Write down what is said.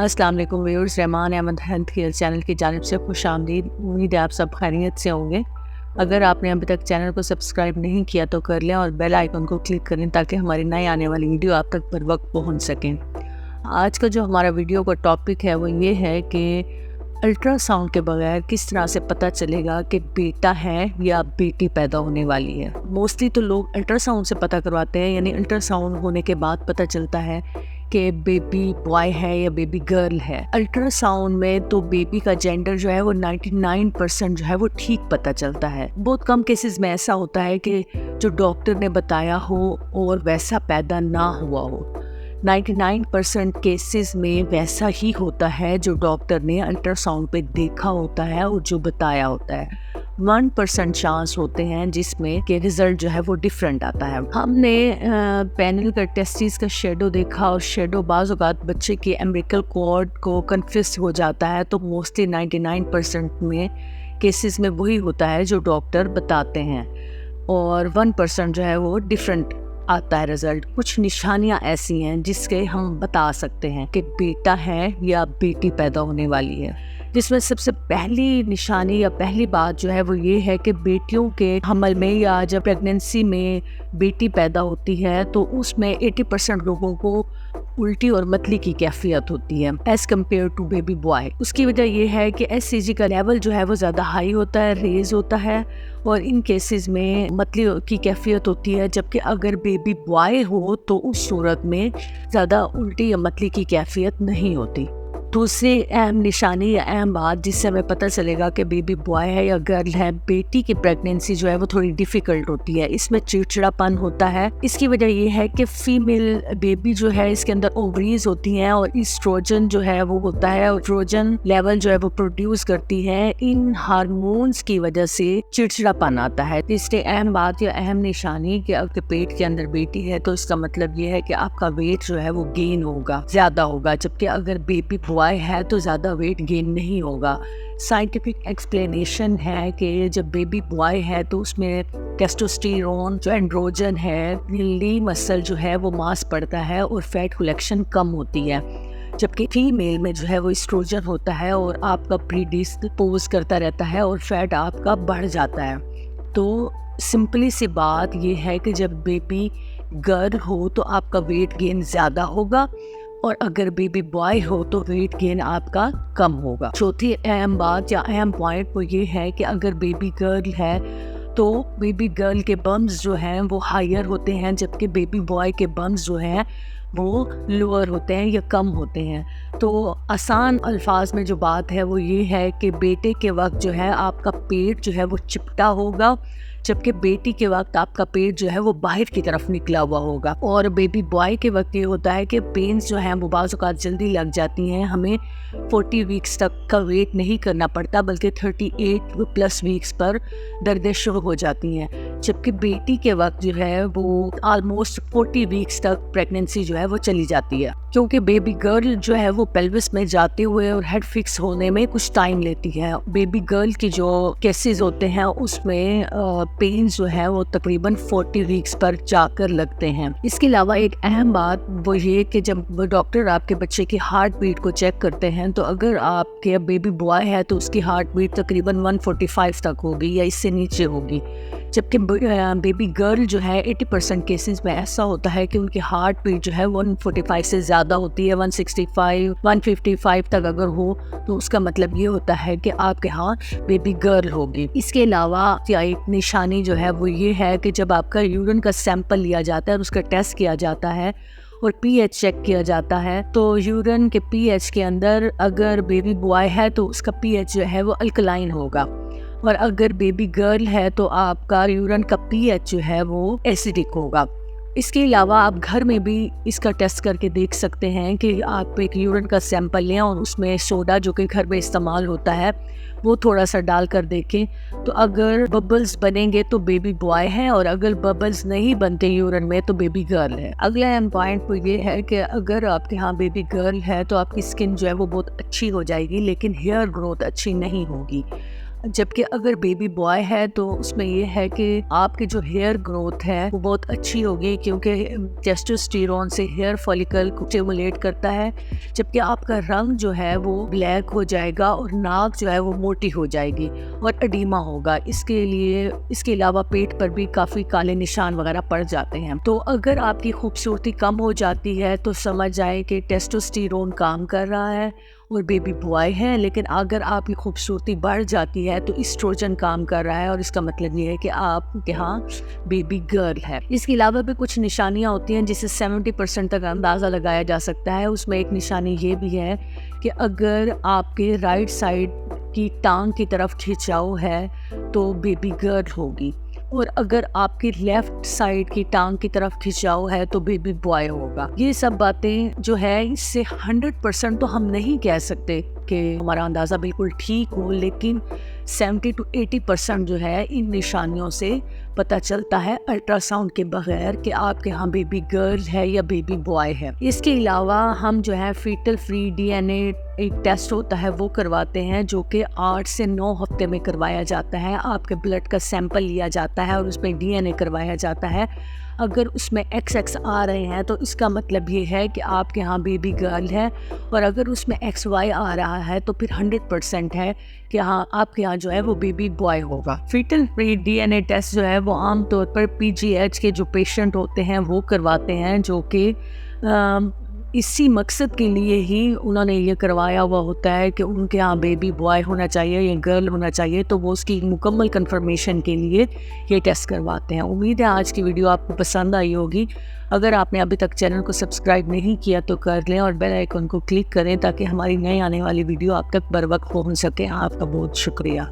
अस्सलाम वालेकुम viewers, Rahman Ahmed health care channel की जानिब से खुशामदीद। उम्मीद है आप सब खैरियत से होंगे। अगर आपने अभी तक चैनल को सब्सक्राइब नहीं किया तो कर लें और बेल आइकन को क्लिक करें ताकि हमारी नई आने वाली वीडियो आप तक बर वक्त पहुँच सकें। आज का जो हमारा वीडियो का टॉपिक है वो ये है कि अल्ट्रासाउंड के बगैर किस तरह से पता चलेगा कि बेटा है या बेटी पैदा होने वाली है। मोस्टली तो लोग अल्ट्रासाउंड से पता करवाते हैं, यानी अल्ट्रासाउंड होने के बाद पता चलता है कि बेबी बॉय है या बेबी गर्ल है। अल्ट्रासाउंड में तो बेबी का जेंडर जो है वो 99% जो है वो ठीक पता चलता है। बहुत कम केसेस में ऐसा होता है कि जो डॉक्टर ने बताया हो और वैसा पैदा ना हुआ हो। 99% केसेस में वैसा ही होता है जो डॉक्टर ने अल्ट्रासाउंड पे देखा होता है और जो बताया होता है। 1% चांस होते हैं जिसमें के रिजल्ट जो है वो डिफरेंट आता है। हमने पैनल का टेस्टिस का शेडो देखा और शेडो बाज़ औक़ात बच्चे के अम्बिलिकल कॉर्ड को कन्फ्यूज हो जाता है, तो मोस्टली 99% में केसेस में वही होता है जो डॉक्टर बताते हैं और 1% जो है वो डिफरेंट आता है रिजल्ट। कुछ निशानियां ऐसी हैं जिसके हम बता सकते हैं कि बेटा है या बेटी पैदा होने वाली है, जिसमें सबसे पहली निशानी या पहली बात जो है वो ये है कि बेटियों के हमल में या जब प्रेगनेंसी में बेटी पैदा होती है तो उसमें 80% लोगों को उल्टी और मतली की कैफियत होती है as compare to baby boy. उसकी वजह यह है कि एससीजी का लेवल जो है वो ज़्यादा हाई होता है, रेज होता है, और इन केसेस में मतली की कैफियत होती है। जबकि अगर बेबी बॉय हो तो उस सूरत में ज़्यादा उल्टी या मतली की कैफियत नहीं होती। दूसरी अहम निशानी या अहम बात जिससे हमें पता चलेगा कि बेबी बॉय है या गर्ल है, बेटी की प्रेगनेंसी जो है वो थोड़ी डिफ़िकल्ट होती है, इसमें चिड़चिड़ापन होता है। इसकी वजह ये है कि फीमेल बेबी जो है इसके अंदर ओवरीज होती हैं और एस्ट्रोजन जो है वो होता है, एस्ट्रोजन लेवल जो है वो प्रोड्यूस करती है। इन हार्मोन्स की वजह से चिड़चिड़ापन आता है। तीसरी अहम बात या अहम निशानी कि अगर पेट के अंदर बेटी है तो इसका मतलब ये है कि आपका वेट जो है वो गेन होगा, ज़्यादा होगा, जबकि अगर बेबी बॉय है तो ज़्यादा वेट गेन नहीं होगा। साइंटिफिक एक्सप्लेनेशन है कि जब बेबी बॉय है तो उसमें टेस्टोस्टेरोन जो एंड्रोजन है, ली मसल जो है वो मांस पड़ता है और फैट कलेक्शन कम होती है, जबकि फीमेल में जो है वो एस्ट्रोजन होता है और आपका प्रीडिस्पोज करता रहता है और फैट आपका बढ़ जाता है। तो सिंपली सी बात ये है कि जब बेबी गर्ल हो तो आपका वेट गेन ज़्यादा होगा और अगर बेबी बॉय हो तो वेट गेन आपका कम होगा। चौथी अहम बात या अहम पॉइंट वो ये है कि अगर बेबी गर्ल है तो बेबी गर्ल के बम्स जो हैं वो हायर होते हैं, जबकि बेबी बॉय के बम्स जो हैं वो लोअर होते हैं या कम होते हैं। तो आसान अल्फाज में जो बात है वो ये है कि बेटे के वक्त जो है आपका पेट जो है वो चिपटा होगा, जबकि बेटी के वक्त आपका पेट जो है वो बाहर की तरफ निकला हुआ होगा। और बेबी बॉय के वक्त ये होता है कि पेन्स जो हैं वो बाज़ औक़ात जल्दी लग जाती हैं। हमें 40 वीक्स तक का वेट नहीं करना पड़ता, बल्कि 38+ वीक्स पर दर्दें शुरू हो जाती हैं, जबकि बेटी के वक्त जो है वो ऑलमोस्ट 40 वीक्स तक प्रेगनेंसी जो है वो चली जाती है, क्योंकि बेबी गर्ल जो है वो पेल्विस में जाते हुए और हेड फिक्स होने में कुछ टाइम लेती है। बेबी गर्ल की जो केसेस होते हैं उसमें पेन जो है वो तकरीबन 40 वीक्स पर जाकर लगते हैं। इसके अलावा एक अहम बात वो ये कि जब डॉक्टर आपके बच्चे की हार्ट बीट को चेक करते हैं तो अगर आपके बेबी बॉय है तो उसकी हार्ट बीट तकरीबन 145 तक होगी या इससे नीचे होगी, जबकि बेबी गर्ल जो है 80% केसेस में ऐसा होता है कि उनकी हार्ट बीट जो है 145 से ज़्यादा होती है। 165, 155 तक अगर हो तो उसका मतलब ये होता है कि आपके यहाँ बेबी गर्ल होगी। इसके अलावा एक निशानी जो है वो ये है कि जब आपका यूरिन का सैंपल लिया जाता है और उसका टेस्ट किया जाता है और पीएच चेक किया जाता है, तो यूरिन के पीएच के अंदर अगर बेबी बॉय है तो उसका पीएच जो है वो अल्कलाइन होगा, और अगर बेबी गर्ल है तो आपका यूरिन का पीएच जो है वो एसिडिक होगा। इसके अलावा आप घर में भी इसका टेस्ट करके देख सकते हैं कि आप एक यूरिन का सैंपल लें और उसमें सोडा जो कि घर में इस्तेमाल होता है वो थोड़ा सा डाल कर देखें, तो अगर बबल्स बनेंगे तो बेबी बॉय है और अगर बबल्स नहीं बनते यूरिन में तो बेबी गर्ल है। अगला अहम पॉइंट वो ये है कि अगर आपके यहाँ बेबी गर्ल है तो आपकी स्किन जो है वो बहुत अच्छी हो जाएगी, लेकिन हेयर ग्रोथ अच्छी नहीं होगी। जबकि अगर बेबी बॉय है तो उसमें ये है कि आपकी जो हेयर ग्रोथ है वो बहुत अच्छी होगी, क्योंकि टेस्टोस्टेरोन से हेयर फॉलिकल को स्टिमुलेट करता है, जबकि आपका रंग जो है वो ब्लैक हो जाएगा और नाक जो है वो मोटी हो जाएगी और एडिमा होगा। इसके अलावा पेट पर भी काफ़ी काले निशान वगैरह पड़ जाते हैं। तो अगर आपकी खूबसूरती कम हो जाती है तो समझ जाए कि टेस्टोस्टेरोन काम कर रहा है और बेबी बॉय है। लेकिन अगर आपकी खूबसूरती बढ़ जाती है तो एस्ट्रोजन काम कर रहा है और इसका मतलब ये है कि आपके यहाँ बेबी गर्ल है। इसके अलावा भी कुछ निशानियाँ होती हैं जिसे 70% तक अंदाज़ा लगाया जा सकता है। उसमें एक निशानी ये भी है कि अगर आपके राइट साइड की टांग की खिंचाव खिंचाव है तो बेबी गर्ल होगी, और अगर आपकी लेफ्ट साइड की टांग की तरफ खिंचाव है तो बेबी बॉय होगा। ये सब बातें जो है इससे 100% तो हम नहीं कह सकते कि हमारा अंदाज़ा बिल्कुल ठीक हो, लेकिन 70 to 80% जो है इन निशानियों से पता चलता है अल्ट्रासाउंड के बगैर कि आपके यहाँ बेबी गर्ल है या बेबी बॉय है। इसके अलावा हम जो है फीटल फ्री DNA एक टेस्ट होता है वो करवाते हैं, जो कि 8 से 9 हफ्ते में करवाया जाता है। आपके ब्लड का सैंपल लिया जाता है और उसमें DNA करवाया जाता है। अगर उसमें XX आ रहे हैं तो इसका मतलब ये है कि आपके यहाँ बेबी गर्ल है, और अगर उसमें XY आ रहा है तो फिर 100% है कि हाँ आपके यहाँ जो है वो बेबी बॉय होगा। फीटल फ्री DNA टेस्ट जो है वो आमतौर पर PGH के जो पेशेंट होते हैं वो करवाते हैं, जो कि इसी मकसद के लिए ही उन्होंने ये करवाया हुआ होता है कि उनके यहाँ बेबी बॉय होना चाहिए या गर्ल होना चाहिए, तो वो उसकी मुकम्मल कंफर्मेशन के लिए ये टेस्ट करवाते हैं। उम्मीद है आज की वीडियो आपको पसंद आई होगी। अगर आपने अभी तक चैनल को सब्सक्राइब नहीं किया तो कर लें और बेल आइकन को क्लिक करें ताकि हमारी नई आने वाली वीडियो आप तक बर वक्त पहुँच सके। आपका बहुत शुक्रिया।